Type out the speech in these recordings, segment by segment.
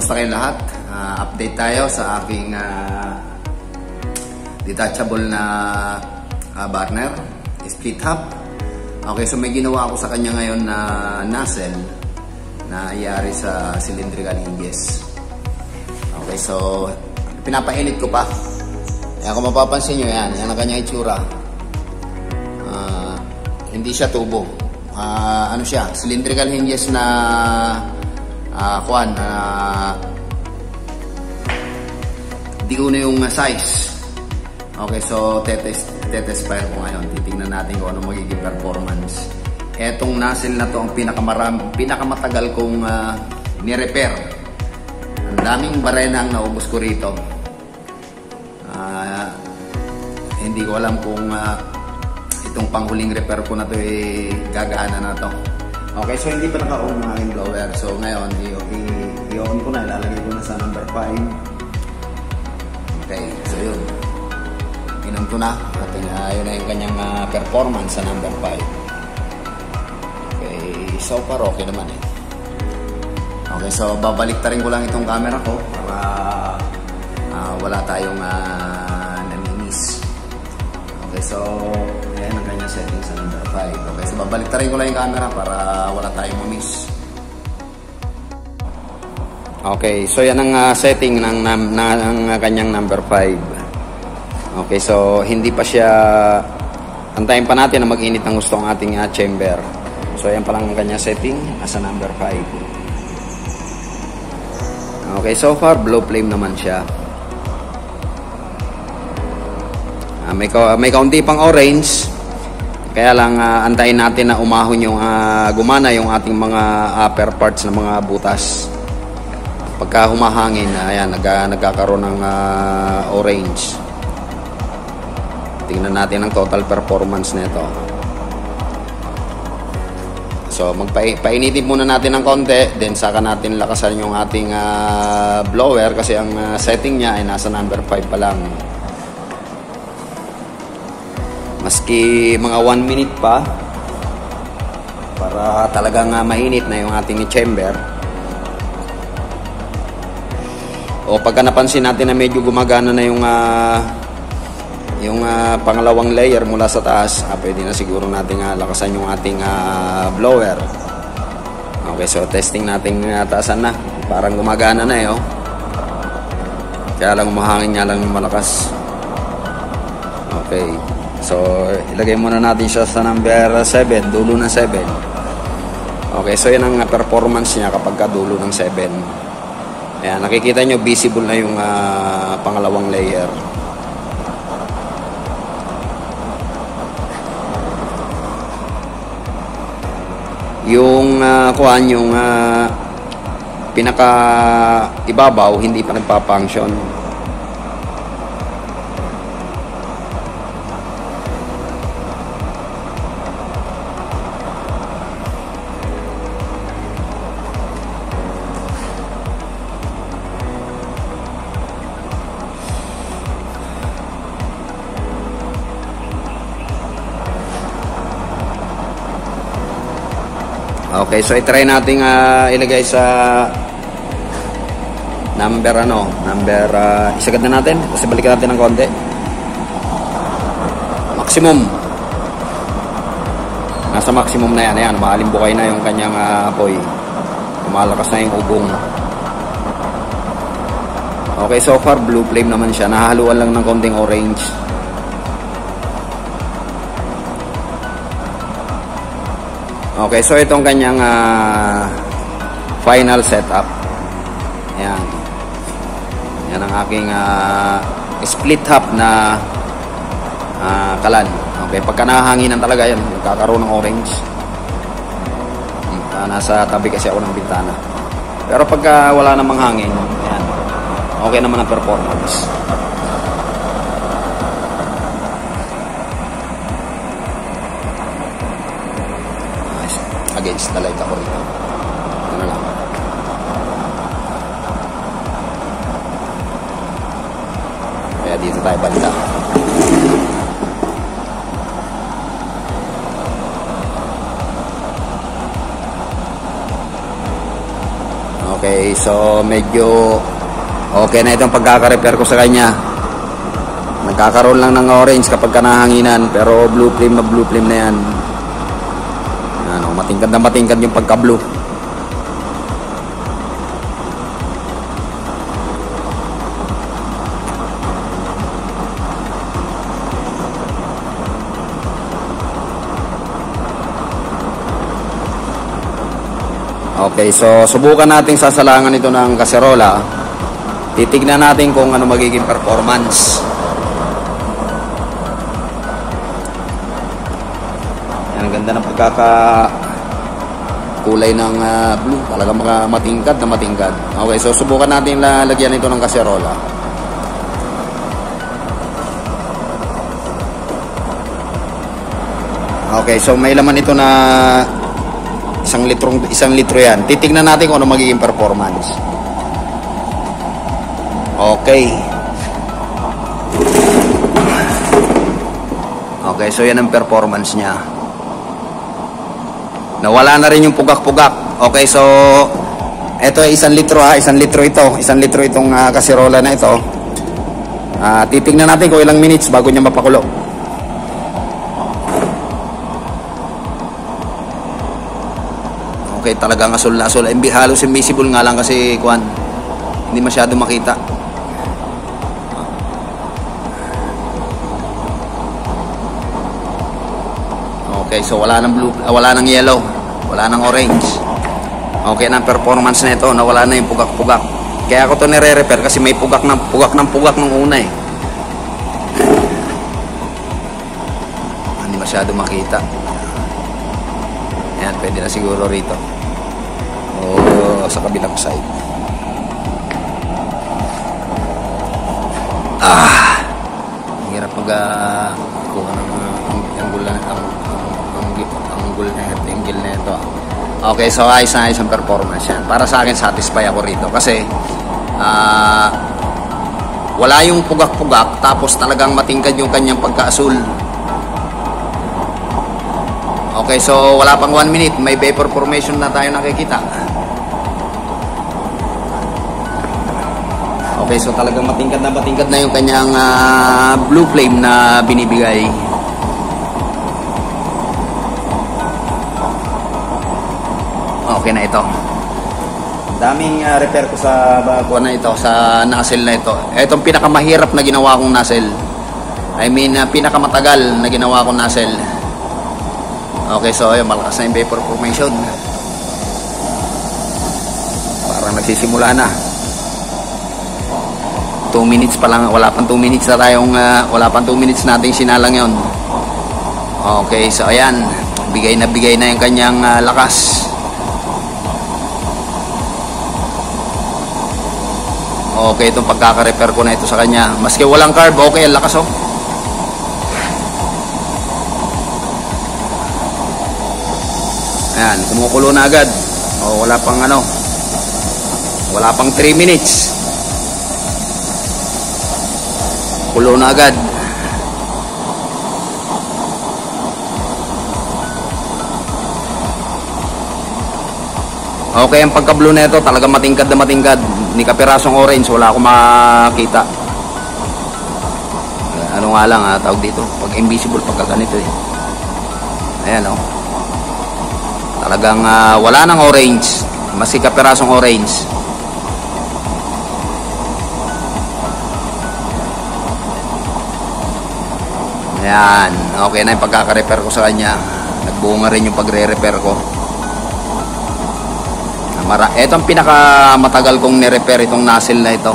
Kumusta kayo lahat? Update tayo sa aking detachable na burner, split hub. Okay, so may ginawa ako sa kanya ngayon na nozzle na iyari sa cylindrical hinges. Okay, so pinapainit ko pa. Ayan, kung mapapansin nyo, yan ang kanyang itsura. Hindi siya tubo. Ano siya? Cylindrical hinges na di ko na yung size. Okay, so tetest fire ko ngayon. Titingnan natin kung ano magiging performance. Etong nozzle na to ang pinakamatagal kong ni-repair. Ang daming barena ang naubos ko rito. Hindi ko alam kung itong panghuling repair ko na to gagana na to. Okay, so hindi pa naka-on ang aking blower. So ngayon, i-on ko na. Ilalagay ko na sa number 5. Okay, so yun. Inom ko na. At yun na yung kanyang performance sa number 5. Okay, so far okay naman eh. Okay, so babalik ta rin ko lang itong camera ko para wala tayong namimiss. Okay, so ayan ang kanyang settings sa number 5. Okay, so babalik ta rin ko lang yung camera para wala tayong mamiss. Okay, so yan ang setting ng kanyang number 5. Okay, so hindi pa siya, antayin pa natin na mag-init ng gusto ang ating chamber. So yan pa lang ang kanyang setting nasa number 5. Okay, so far blow flame naman siya. May kaunti pang orange. Kaya lang antayin natin na umahon yung gumana yung ating mga upper parts ng mga butas. Pagka humahangin, ayan, nagkakaroon ng orange. Tingnan natin ang total performance nito. So painitin muna natin ng konti, then saka natin lakasan yung ating blower kasi ang setting niya ay nasa number 5 pa lang. Maski mga 1 minute pa para talagang mainit na yung ating chamber. O pagka napansin natin na medyo gumagana na yung pangalawang layer mula sa taas, pwede na siguro natin lakasan yung ating blower. Okay, so testing natin taasan na. Parang gumagana na eh, oh. Kaya lang umahangin niya lang malakas. Okay, so ilagay muna natin siya sa number 7, dulo ng 7. Okay, so yan ang performance niya kapag dulo ng 7. Ayan, nakikita nyo visible na yung pangalawang layer. Yung yung pinaka ibabaw hindi pa nagpa-function. Okay, so i-try nating ilagay sa number isagad na natin kasi balikan natin ng konti. Maximum. Nasa maximum na yan. Ayan, maalimbukay na yung kanyang apoy. Lumalakas na yung ubong. Okay, so far blue flame naman siya. Nahahaluan lang ng konting orange. Okay, so itong kanyang final setup. Ayan. Yan ang aking split hub na kalan. Okay, pagka nahanginan talaga yan, nagkakaroon ng orange. Nasa tabi kasi ako ng bintana. Pero pagka wala namang hangin, ayan, okay naman ang performance. Against the light ako rito. Ito na lang. Kaya dito tayo banda. Okay, so medyo okay na itong pagkaka-repair ko sa kanya. Nagkakaroon lang ng orange kapag kanahanginan, pero blue flame na yan. Ano, matingkad na matingkad yung pagka-blue. Okay, so subukan nating sasalangan ito ng kaserola. Titignan natin kung ano magiging performance. Yan, ang ganda ng kulay ng blue. Talagang matingkad na matingkad. Okay, so subukan natin lagyan ito ng kaserola. Okay, so may laman ito na isang litro yan. Titignan natin kung ano magiging performance. Okay. Okay, so yan ang performance niya. Nawala na rin yung pugak-pugak. Okay, so ito ay 1 litro ha. 1 litro ito. 1 litro itong kaserola na ito. Titignan natin kung ilang minutes bago niya mapakulo. Okay, talagang asul na asul. Halos invisible nga lang kasi kuan, hindi masyado makita. Okay, so wala nang blue, wala nang yellow, wala nang orange. Okay na ang performance na ito, nawala na yung pugak-pugak. Kaya ako to nire-repair kasi may pugak ng una eh. Hindi masyado makita. Ayan, pwede na siguro rito. O sa kabilang side. Ang hirap kuha ng angle na ito. Okay, so ayos na ayos ang performance yan. Para sa akin, satisfy ako rito. Kasi wala yung pugak-pugak, tapos talagang matingkad yung kanyang pagka-asul. Okay, so wala pang 1 minute, may vapor formation na tayo nakikita. Okay, so talagang matingkad na yung kanyang blue flame na binibigay. Okay na ito. Daming repair ko sa bago na ito, sa nozzle na ito. Itong pinakamahirap na ginawa kong nozzle. I mean, pinakamatagal na ginawa kong nozzle. Okay, so ayun, malakas na yung vapor formation. Parang nagsisimula na. 2 minutes pa lang, wala pang 2 minutes na tayong, wala pang 2 minutes nating sinalang yon. Okay, so ayan, bigay na yung kanyang lakas. Okay, itong pagkaka-repair ko na ito sa kanya. Maski walang carb, okay, ang lakas oh. Ayan, kumukulo na agad. O, wala pang wala pang 3 minutes. Kulo na agad. Okay, ang pagka-blue na ito, talagang matingkad na matingkad. Ni kapirasong orange, wala akong makita. Ano nga lang tawag dito, pag invisible, pagka ganito eh. Ayan oh. Talagang wala nang orange, maski kapirasong orange. Ayan, okay na yung pagkaka-repair ko sa kanya. Nagbunga rin yung pagre-repair ko. Ito ang pinakamatagal kong ni-repair, itong nozzle na ito.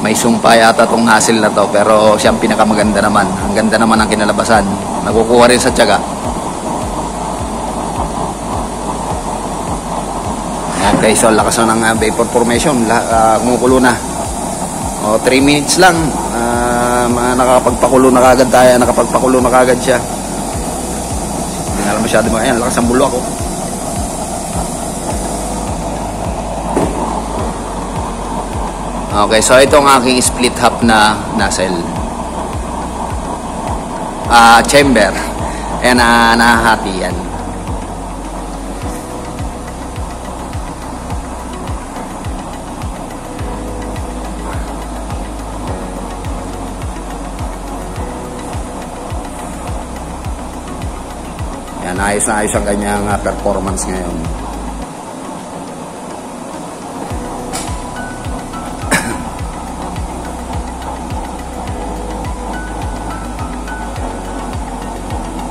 May sumpa yata itong nozzle na to, pero siyang pinakamaganda naman. Ang ganda naman ang kinalabasan. Nakukuha rin sa tiyaga. Okay, so lakas na ng vapor formation. Kumukulo na. O, 3 minutes lang. Nakapagpakulo na kagad tayo. Nakapagpakulo na kagad siya. Hindi na lang masyado. Ayan, lakas ang bulo ako. Okay, so ito ang aking split half na nozzle. Chamber. Ayan, nahahati yan. Yan, ayos na ayos ang kanyang performance ngayon.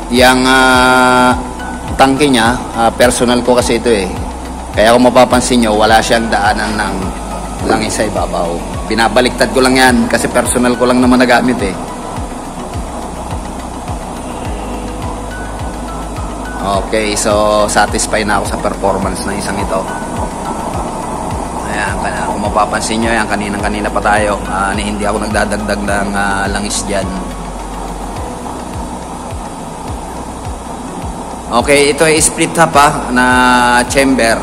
Yang tangke niya, personal ko kasi ito eh. Kaya kung mapapansin nyo, wala siyang daanan ng langis sa ibabaw. Pinabaliktad ko lang yan kasi personal ko lang naman nagamit eh. Okay, so satisfied na ako sa performance ng isang ito. Ayan, kung mapapansin nyo, yan, kanina pa tayo. Hindi ako nagdadagdag ng langis dyan. Okay, ito ay split top na chamber.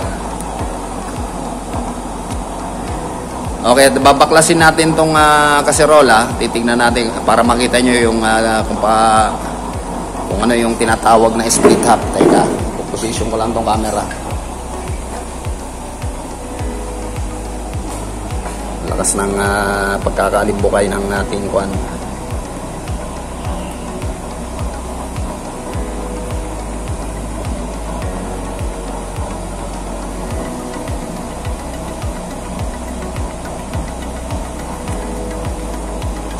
Okay, babaklasin natin tong kaserola. Titignan natin para makita nyo yung kung ano yung tinatawag na split top. Teka, position ko lang tong camera. Lakas ng pagkakalimbukay ng ating kwan.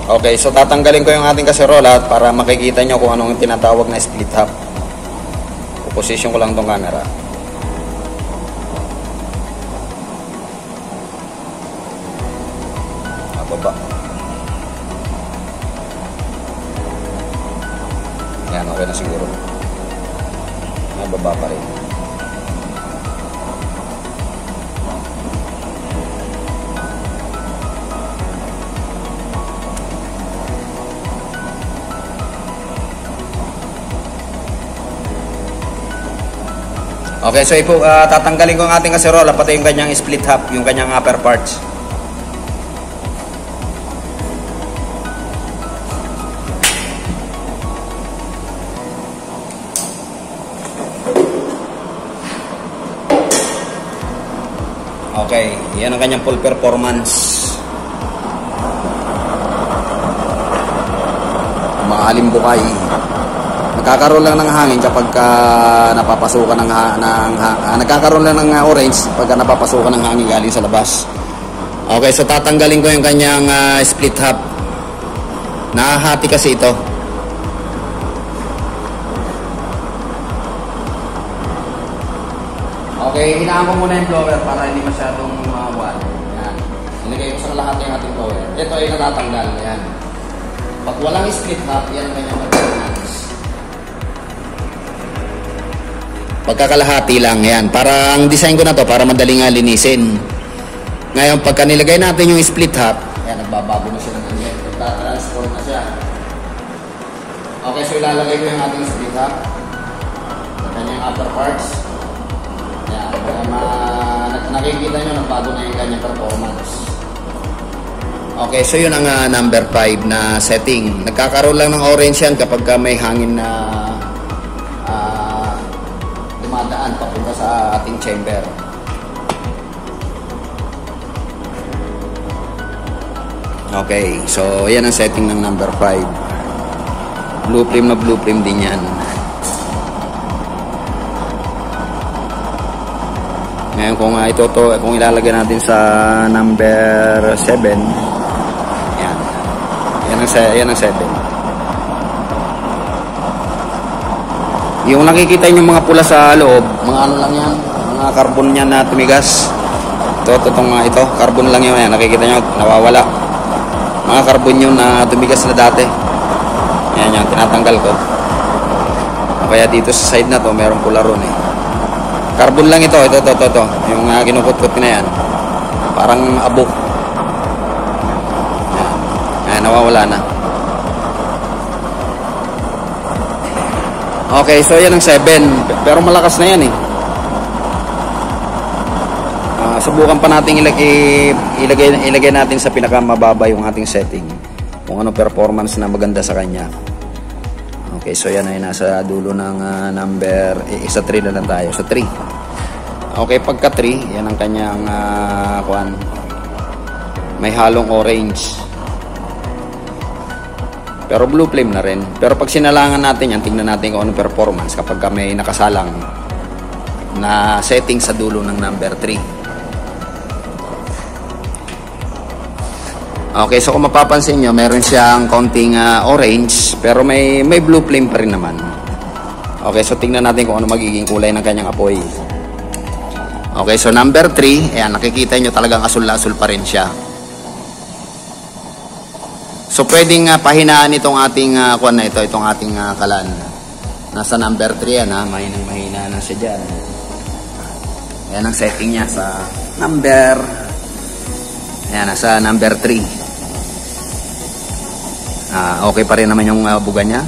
Okay, so tatanggalin ko yung ating kaserola para makikita nyo kung anong tinatawag na split top. Position ko lang tong camera. Baba. Yan, okay na siguro. May baba pa rin. Okay, so tatanggalin ko ang ating kaserola pati yung kanyang split top, yung kanyang upper parts. Okay, yan ang kanyang full performance. Maalimbukay. Nagkakaroon lang ng hangin kapag napapasukan nagkakaroon lang ng orange pagka napapasukan ng hangin galing sa labas. Okay, so tatanggalin ko yung kanyang split top. Nahahati kasi ito. Okay, hinaan ko muna yung blower para hindi masyadong mabuwan. Yan. Ilagay ko sa lahat yung ating blower. Ito ay natatanggal. Yan. Pag walang split top, yan ang kanyang performance. Pagkakalahati lang yan. Para ang design ko na to para madaling linisin. Ngayon pagka nilagay natin yung split top, ayan, nagbabago na siya ng ganyan. Nagta-transform na siya. Okay, so ilalagay ko yung ating split top. Sa kanyang upper parts. Ayan, nakikita nyo nagbago na yung kanyang performance. Okay, so yun ang number 5 na setting. Nagkakaroon lang ng orange yan kapag may hangin na dumadaan papunta sa ating chamber. Okay, so yan ang setting ng number 5. Blue frame na blue frame din yan. Ngayon kung ilalagay natin sa number 7, yan ang 7. Yung nakikita nyo mga pula sa loob, mga ano lang yan, mga carbon yan na tumigas. Ito, carbon lang yun. Yan, nakikita nyo, nawawala. Mga carbon yun na tumigas na dati. Yan, tinatanggal ko. Kaya dito sa side na to, mayroong pula ron eh. Carbon lang ito. Yung kinukot-kot na yan. Parang abok. Yan, nawawala na. Okay, so yan ang 7. Pero malakas na yan eh. Subukan pa natin ilagay natin sa pinakamababa yung ating setting. Kung ano performance na maganda sa kanya. Okay, so yan ay nasa dulo ng number. Sa 3 na lang tayo. Sa 3. Okay, pagka 3, yan ang kanyang may halong orange. Pero blue flame na rin. Pero pag sinalangan natin yan, tingnan natin kung anong performance kapag may nakasalang na setting sa dulo ng number 3. Okay, so kung mapapansin nyo, meron siyang konting orange, pero may blue flame pa rin naman. Okay, so tingnan natin kung ano magiging kulay ng kanyang apoy. Okay, so number 3, ayan, nakikita nyo talagang asul na asul pa rin siya. So pwedeng pahinaan itong ating itong ating kalan. Nasa number 3 yan, mahina na siya dyan. Ayan ang setting niya sa number. Ayan, nasa number 3. Okay pa rin naman yung buga niya.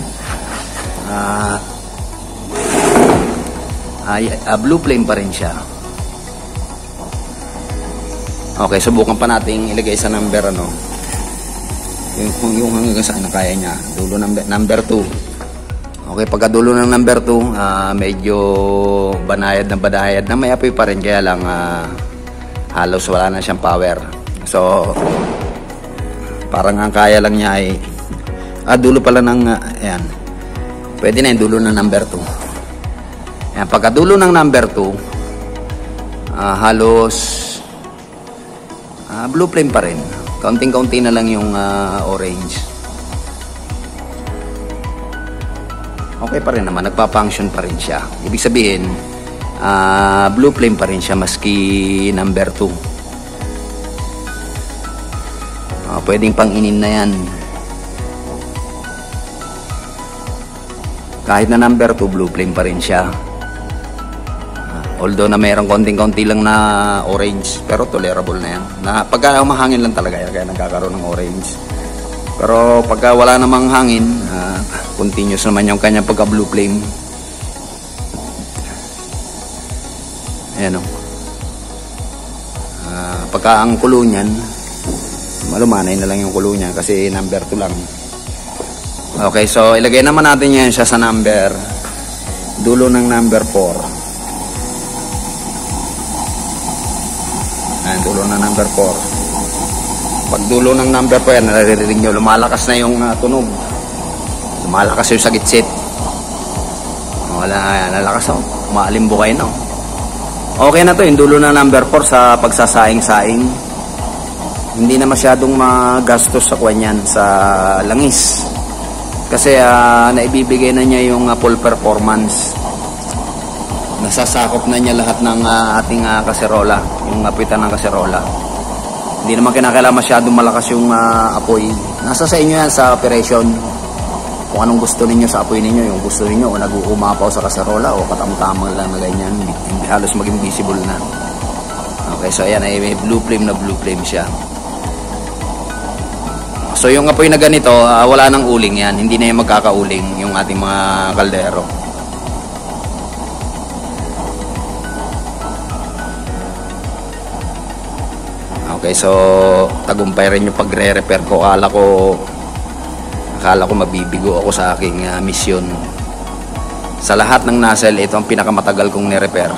Blue flame pa rin siya. Okay, subukan pa nating ilagay sa number yung hanggang saan na kaya niya. Dulo number 2. Okay, pagka dulo ng number 2, medyo banayad na may apoy pa rin, kaya lang halos wala na siyang power. So parang ang kaya lang niya ay dulo pala ng ayan. Pwede na yung dulo ng number 2. Ayan, pagka dulo ng number 2, halos blue flame pa rin. Kaunting-kaunti na lang yung orange. Okay pa rin naman, nagpa-function pa rin siya. Ibig sabihin, blue flame pa rin siya maski number 2. Pwedeng pang-inin na yan. Kahit na number 2, blue flame pa rin siya. Although na mayroong konting-konti lang na orange, pero tolerable na yan. Pagka mahangin lang talaga yan, kaya nagkakaroon ng orange. Pero pagka wala namang hangin, continuous naman yung kanyang pagka-blue flame. Ayan o. Pagka ang kulo niyan, malumanay na lang yung kulo niya kasi number 2 lang. Okay, so ilagay naman natin yan siya sa number, dulo ng number 4. Ayan, dulo ng number 4. Pag dulo ng number 4 yan, naririnig nyo, lumalakas na yung tunog. Lumalakas yung sagitsit. Wala, nalakas o. Maalimbukay na o. Okay na to, yung dulo ng number 4 sa pagsasaing-saing. Hindi na masyadong magastos sa kwan yan, sa langis. Kasi naibibigay na niya yung full performance. Nasasakop na niya lahat ng ating kaserola, yung apitan ng kaserola. Hindi naman kinakailangan masyadong malakas yung apoy. Nasa sa inyo yan sa operation. Kung anong gusto ninyo sa apoy ninyo, yung gusto ninyo o nag-uumapaw sa kaserola o katamtamang lang na ganyan, hindi halos maging visible na. Okay, so ayan, ay may blue flame na blue flame siya. So yung apoy na ganito, wala nang uling yan. Hindi na yung magkakauling yung ating mga kaldero. Okay, so tagumpay rin yung pagre-repair ko. Akala ko mabibigo ako sa aking misyon. Sa lahat ng nozzle, ito ang pinakamatagal kong ni-repair.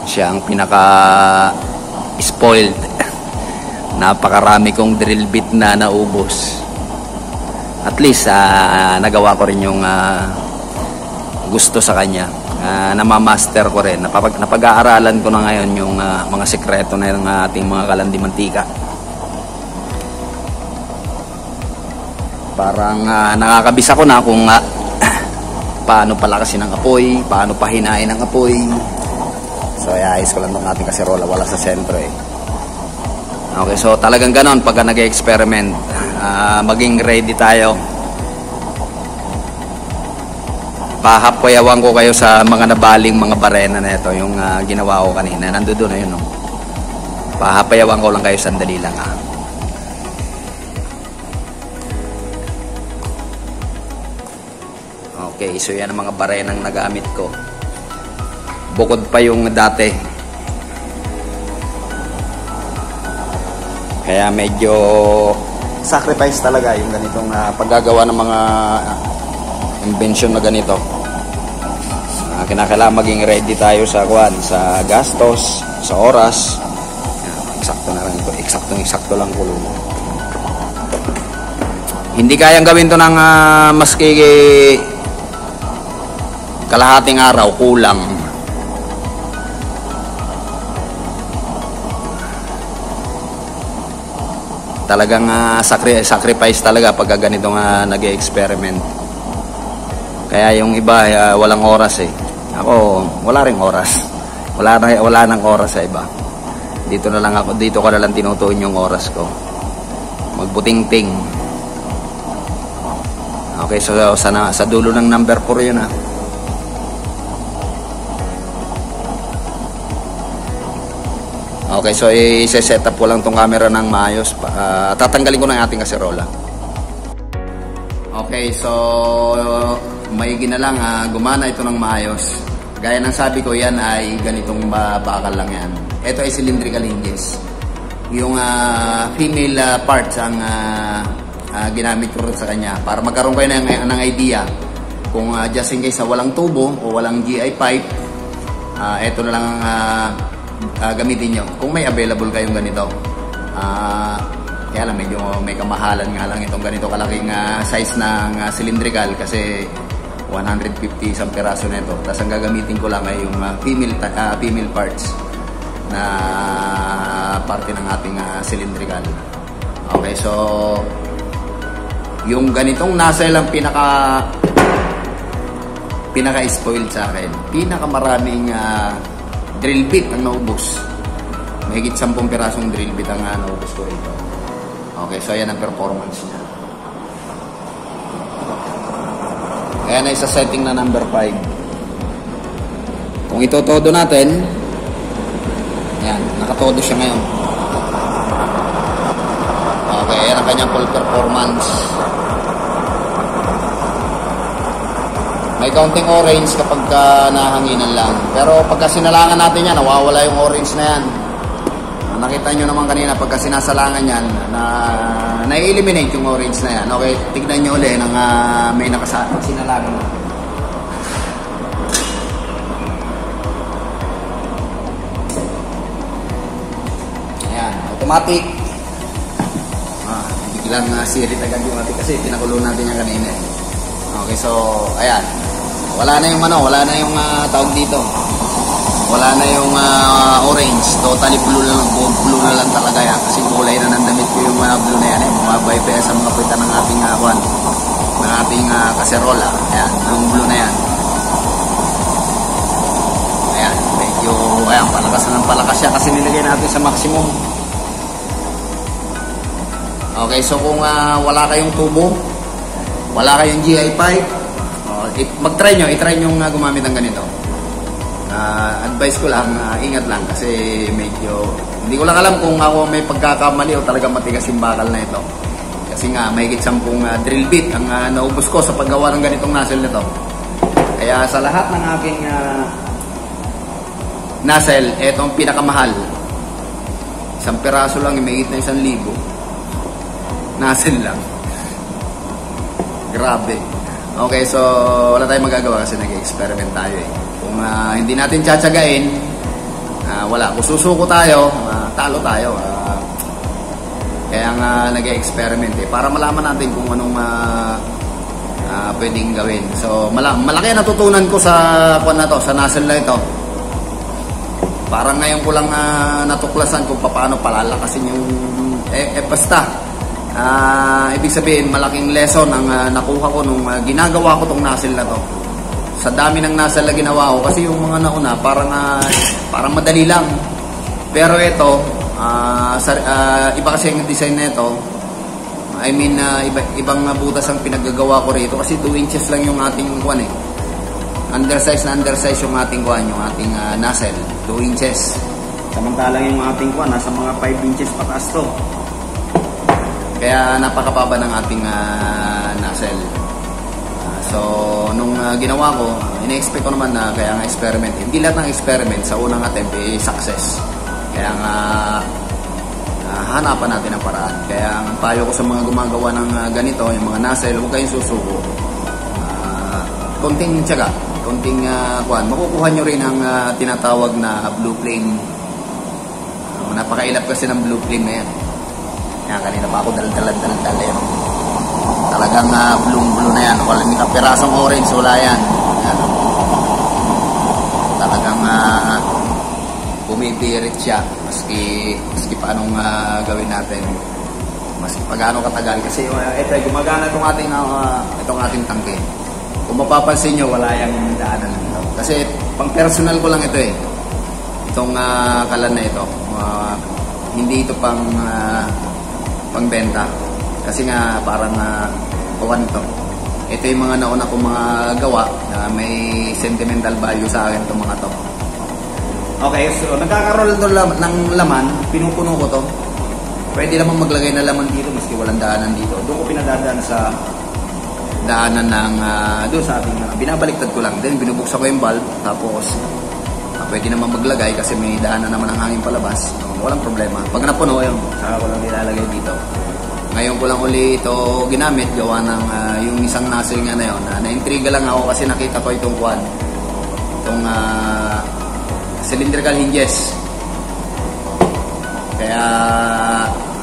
Siya ang pinaka-spoiled. Napakarami kong drill bit na naubos. At least nagawa ko rin yung gusto sa kanya. Namamaster ko rin. Napag-aaralan ko na ngayon yung mga sekreto na ng ating mga kalandi mantika. Parang nakakabisa ko na kung paano palakasin ang apoy, paano pahinain ang apoy. So iayos ko lang itong ating kaserola, wala sa sentro eh. Okay, so talagang ganon pagka nag-experiment, maging ready tayo. Pahapayawan ko kayo sa mga nabaling mga barena na ito, yung ginawa ko kanina. Nandoon na yun, no? Pahapayawan ko lang kayo sandali lang, ha? Okay, so yan ang mga barenang nagamit ko. Bukod pa yung dati. Kaya medyo sacrifice talaga yung ganitong paggagawa ng mga invention na ganito. Kinakailangan maging ready tayo sa gastos, sa oras. Eksakto na lang ito. Eksakto lang kulong. Hindi kayang gawin to ng maski kalahating araw, kulang. Talagang sacrifice talaga pag ganito nga nag-experiment. Kaya yung iba walang oras eh. Ako wala ring oras. Wala nang oras sa iba. Dito ko na lang tinutuon yung oras ko. Magbuting-ting. Okay, so sa dulo ng number 4 yun ha. Okay, so i-set up ko lang tong camera ng maayos. Tatanggalin ko na yung ating kaserola. Okay, so maigi na lang gumana ito ng maayos. Gaya ng sabi ko, yan ay ganitong bakal lang yan. Ito ay cylindrical hinges. Yung female parts ang ginamit ko rin sa kanya para magkaroon kayo ng idea kung just in case walang tubo o walang GI pipe, ito na lang gamitin nyo kung may available kayong ganito. Kaya lang medyo may kamahalan nga lang itong ganito kalaking size ng cylindrical kasi 150 isang peraso nito. Tapos ang gagamitin ko lang ay yung female parts na parte ng ating cylindrical. Okay, so yung ganitong nozzle lang pinaka-spoiled sa akin. Pinakamaraming drill bit ang naubos. Mahigit 10 pirasong drill bit ang naubos ko rito. Okay, so yan ang performance niya. Kaya na isa setting na number 5. Kung itotodo natin, yan, nakatodo siya ngayon. Okay, yan ang kanyang full performance. May kaunting orange kapag nahanginan lang. Pero pagka sinalangan natin yan, nawawala yung orange na yan. Nakita nyo naman kanina, pagka sinasalangan yan, na-eliminate yung orange na yan. Okay, tignan nyo ulit ng may sinalangan. Ayan, automatic. Biglang sirit agad yung ating kasi pinakulo natin yan kanina. Okay, so, ayan. Wala na yung tawag dito. Wala na yung orange. Totally blue na lang talaga yan. Kasi kulay na ng damit ko yung blue na yan. Bumabay pa sa mga puwitan ng ating ng ating kaserola. Ayan, yung blue na yan. Ayan, medyo, ayan, palakas na ng palakas siya kasi nilagay natin sa maximum. Okay, so kung wala kayong tubo, wala kayong GI pipe, mag-try nyo, i-try nyo gumamit ng ganito. Advice ko lang, ingat lang kasi medyo hindi ko lang alam kung ako may pagkakamali o talaga matigas yung bakal na ito. Kasi nga, mahigit 10 drill bit ang naubos ko sa paggawa ng ganitong nozzle nito. Kaya sa lahat ng aking nozzle, ito ang pinakamahal. Isang piraso lang, mahigit na 1,000. Nozzle lang. Grabe. Okay, so wala tayong magagawa kasi nag-experiment tayo eh. Kung hindi natin tsatsagain, wala. Kung susuko tayo, talo tayo. Kaya nga nag-experiment eh. Para malaman natin kung anong pwedeng gawin. So, malaki natutunan ko sa sa nozzle na ito. Parang ngayon ko lang natuklasan kung paano palalakasin yung basta. Ibig sabihin, malaking lesson ang nakuha ko nung ginagawa ko tong nozzle na to. Sa dami ng nozzle na ginawa ko, kasi yung mga nauna, parang madali lang. Pero ito, iba kasi yung design na ito. I mean, ibang butas ang pinaggagawa ko rito kasi 2 inches lang yung ating kuwan eh. Undersize yung ating kuwan, yung ating nozzle, 2 inches. Samantalang yung ating kuwan, nasa mga 5 inches pataas to. Kaya napakababa ng ating nozzle. So, nung ginawa ko, ina-expect ko naman na kaya nga experiment. Hindi lahat ng experiment sa unang attempt ay success. Kaya nga, hanapan natin ang paraan. Kaya ang payo ko sa mga gumagawa ng ganito, yung mga nozzle, huwag kayong susuko. Konting tiyaga, konting makukuha nyo rin ang tinatawag na blue flame. Napakailap kasi ng blue flame na yan. Yan, kanina pa ako dal-dal yan. Talagang blue na yan. Walang kapirasong orange, wala yan. Yan. Talagang bumibirit siya maski paanong gawin natin. Maski pagano katagal. Kasi ito ay gumagana itong ating tangke. Kung mapapansin nyo, wala yung daanan dito. Kasi pang personal ko lang ito eh. Itong kalan na ito. Hindi ito pangbenta. Kasi nga parang kawan to. Ito yung mga nauna kong mga gawa na may sentimental value sa akin itong mga to. Okay, so nagkakaroon ito ng laman. Pinupuno ko to. Pwede naman maglagay na laman dito maski walang daanan dito. Doon ko pinadadaan sa daanan ng doon sa ating binabaliktad ko lang. Then binubuksan ko yung valve. Tapos pwede naman maglagay kasi may daanan naman ang hangin palabas. Walang problema. Pag napuno yun, saka ko lang nilalagay dito. Ngayon ko lang uli ito ginamit. Gawa ng yung isang nozzle nga na yun. Na-intriga lang ako kasi nakita ko itong quad. Itong cylindrical hinges. Kaya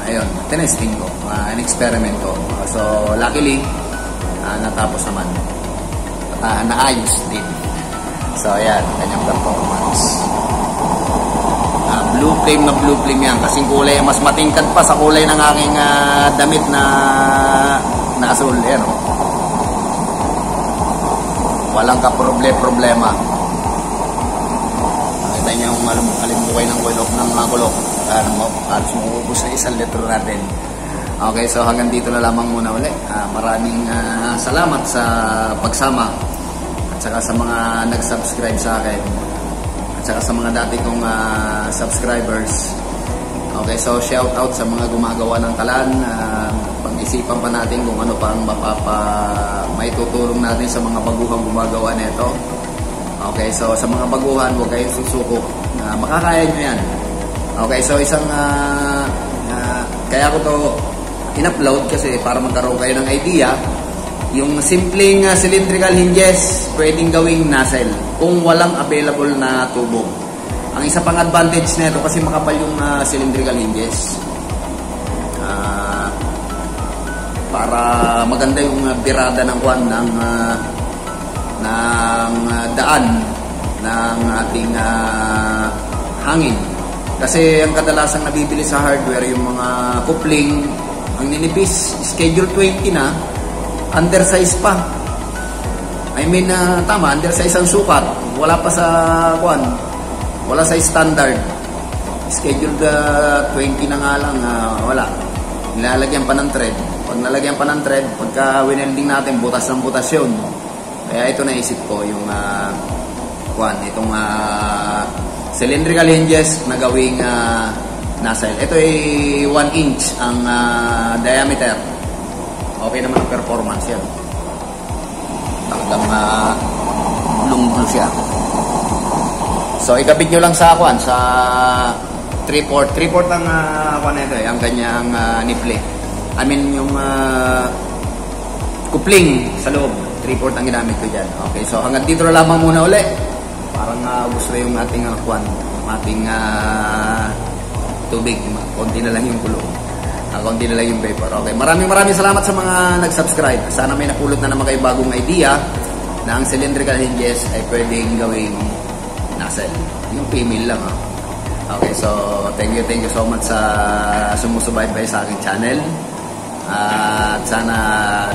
ayun, tinesting ko. An-experiment ko. So luckily natapos naman. Naayos din. So ayan, kanyang performance. Blue flame yan. Kasing kulay, mas matingkad pa sa kulay ng aking damit na asul. Ayan, oh. Walang problema. Nakita niyo yung alimbukay ng coil off ng mga kulok. Halos maubos na 1 litro natin. Okay, so hanggang dito na lamang muna ulit. Maraming salamat sa pagsama at saka sa mga nag-subscribe sa akin at saka sa mga dati kong subscribers. Okay, so shout out sa mga gumagawa ng kalan. Pag-isipan pa natin kung ano pang may tutulong natin sa mga baguhang gumagawa nito. Okay, so sa mga baguhan, huwag kayong susuko. Makakaya nyo yan. Okay, so isang kaya ko to in-upload kasi para magkaroon kayo ng idea. Yung simpleng cylindrical hinges pwedeng gawing nozzle kung walang available na tubo. Ang isa pang advantage nito kasi makapal yung cylindrical hinges. Para maganda yung birada ng daan ng ating hangin. Kasi ang kadalasang nabibili sa hardware yung mga coupling, ang ninipis, schedule 20 na, undersize pa. I mean, tama, undersize ang sukat. Wala pa sa wala sa standard. Schedule 20 na nga lang, wala. Nilalagyan pa ng thread. Pag nalagyan pa ng thread, pagka winelding natin, butas ng butas yun. Kaya ito naisip ko, yung itong cylindrical hinges na gawing nozzle. Ito ay 1 inch ang diameter. Okay naman ang performance yan. Talagang blue siya. So ikabit nyo lang sa sa 3/4 ang nito ang kanyang nipple. I mean yung coupling sa loob. 3/4 ang ginamit ko dyan. Okay, so hanggang dito na lamang muna uli. Parang gusto yung ating ating tubig. Konti na lang yung kulo. Konti na lang yung vapor. Okay, maraming salamat sa mga nag-subscribe. Sana may napulot na naman kayo bagong idea na ang cylindrical hinges ay pwedeng gawing nozzle. Yung female lang. Okay, so thank you so much sa sumusubaybay sa aking channel. At sana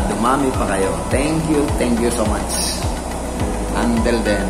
dumami pa kayo. Thank you so much. Until then.